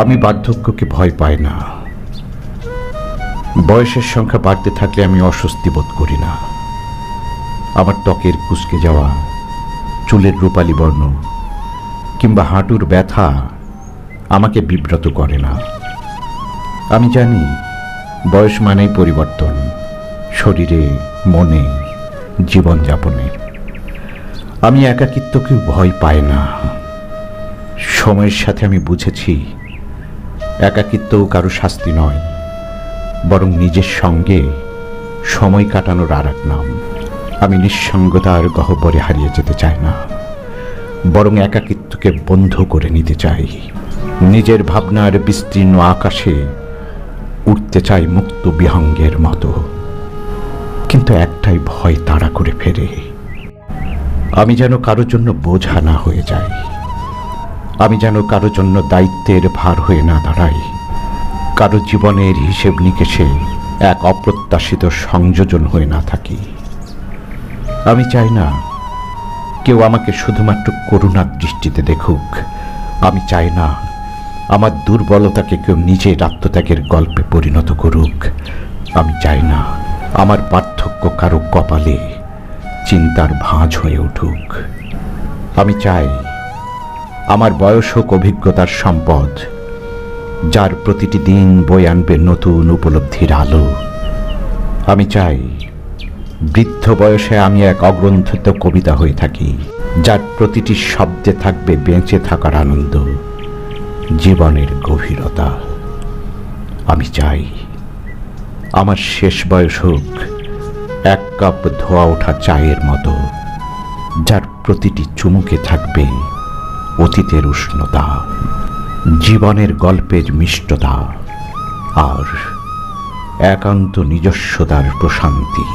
আমি বার্ধক্যকে ভয় পাই না। বয়সের সংখ্যা বাড়তে থাকলে আমি অস্বস্তি বোধ করি না। আমার ত্বকের কুঁচকে যাওয়া, চুলের রূপালী বর্ণ কিংবা হাঁটুর ব্যথা আমাকে বিব্রত করে না। আমি জানি বয়স মানেই পরিবর্তন, শরীরে, মনে, জীবনযাপনে। আমি একাকিত্বকেও ভয় পাই না। সময়ের সাথে আমি বুঝেছি একাকিত্বও কারো শাস্তি নয়, বরং নিজের সঙ্গে সময় কাটানোর আর এক নাম। আমি নিঃসঙ্গতার গহ্বরে হারিয়ে যেতে চাই না, বরং একাকিত্বকে বন্ধ করে নিতে চাই। নিজের ভাবনার বিস্তীর্ণ আকাশে উঠতে চাই মুক্ত বিহঙ্গের মতো। কিন্তু একটাই ভয় তাড়া করে ফেরে, আমি যেন কারোর জন্য বোঝা না হয়ে যাই। আমি যেন কারোর জন্য দায়িত্বের ভার হয়ে না দাঁড়াই, কারো জীবনের হিসেব নিকেশে এক অপ্রত্যাশিত সংযোজন হয়ে না থাকি। আমি চাই না কেউ আমাকে শুধুমাত্র করুণার দৃষ্টিতে দেখুক। আমি চাই না আমার দুর্বলতাকে কেউ নিজের আত্মত্যাগের গল্পে পরিণত করুক। আমি চাই না আমার পার্থক্য কারো কপালে চিন্তার ভাঁজ হয়ে উঠুক। আমি চাই আমার বয়স হোক অভিজ্ঞতার সম্পদ, যার প্রতিটি দিন বয়ে আনবে নতুন উপলব্ধির আলো। আমি চাই বৃদ্ধ বয়সে আমি এক অগ্রন্থিত কবিতা হয়ে থাকি, যার প্রতিটি শব্দে থাকবে বেঁচে থাকার আনন্দ, জীবনের গভীরতা। আমি চাই আমার শেষ বয়স হোক এক কাপ ধোয়া ওঠা চায়ের মতো, যার প্রতিটি চুমুকে থাকবে অতীতের উষ্ণতা, জীবনের গল্পের মিষ্টতা আর একান্ত নিজস্বতার প্রশান্তি।